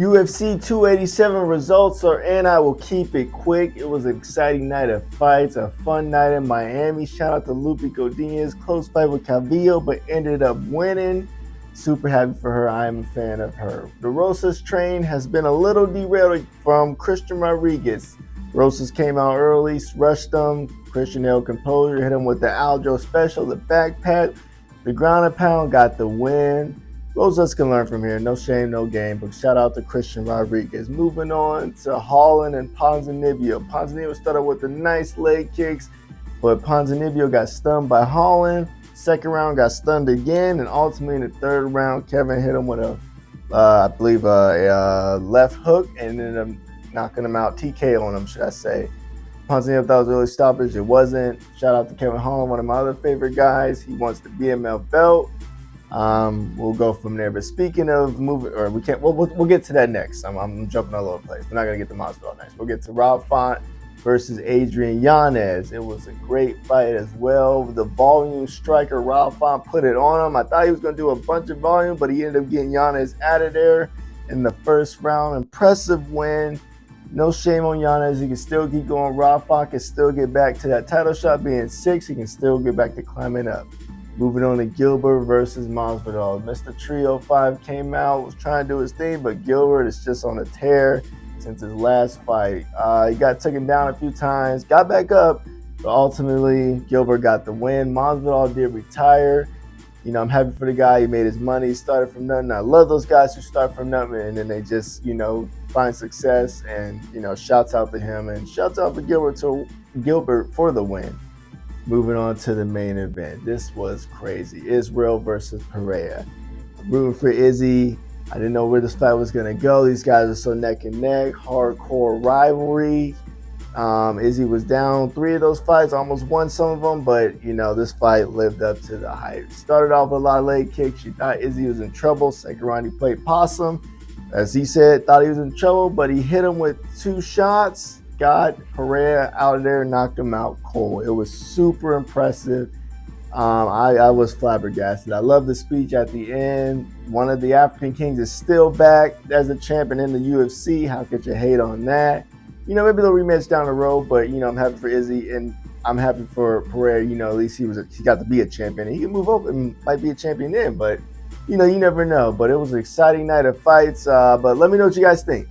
UFC 287 results are in. I will keep it quick. It was an exciting night of fights, a fun night in Miami. Shout out to Lupe Godinez. Close fight with Calvillo, but ended up winning. Super happy for her. I am a fan of her. The Rosas train has been a little derailed from Christian Rodriguez. Rosas came out early, rushed him. Christian held composure, hit him with the Aljo special, the back pat, the ground and pound, got the win. Rosas can learn from here. No shame, no game. But shout out to Christian Rodriguez. Moving on to Holland and Ponzinibbio. Ponzinibbio started with the nice leg kicks, but Ponzinibbio got stunned by Holland. Second round got stunned again, and ultimately in the third round, Kevin hit him with a left hook, and ended up knocking him out. TK on him, should I say. Ponzinibbio thought it was really stoppage. It wasn't. Shout out to Kevin Holland, one of my other favorite guys. He wants the BML belt. We'll go from there. But speaking of moving, or we can't. We'll get to that next. I'm jumping all over the place. We're not gonna get to Masvidal next. We'll get to Rob Font versus Adrian Yanez. It was a great fight as well. The volume striker Rob Font put it on him. I thought he was gonna do a bunch of volume, but he ended up getting Yanez out of there in the first round. Impressive win. No shame on Yanez. He can still keep going. Rob Font can still get back to that title shot being 6. He can still get back to climbing up. Moving on to Gilbert versus Masvidal. Mr. Trio 5 came out, was trying to do his thing, but Gilbert is just on a tear since his last fight. He got taken down a few times, got back up, but ultimately Gilbert got the win. Masvidal did retire. You know, I'm happy for the guy. He made his money. He started from nothing. I love those guys who start from nothing and then they just, find success. And, shouts out to him and shouts out to Gilbert for the win. Moving on to the main event. This was crazy. Israel versus Pereira. Rooting for Izzy. I didn't know where this fight was going to go. These guys are so neck and neck. Hardcore rivalry. Izzy was down 3 of those fights. Almost won some of them. But, this fight lived up to the hype. Started off with a lot of leg kicks. You thought Izzy was in trouble. Second round, he played possum. As he said, thought he was in trouble. But he hit him with 2 shots. Got Pereira out of there, knocked him out cold. It was super impressive. I was flabbergasted. I love the speech at the end. One of the African Kings is still back as a champion in the UFC. How could you hate on that? Maybe they'll rematch down the road, but I'm happy for Izzy and I'm happy for Pereira. At least he got to be a champion. He can move up and might be a champion then, but you never know. But it was an exciting night of fights. But let me know what you guys think.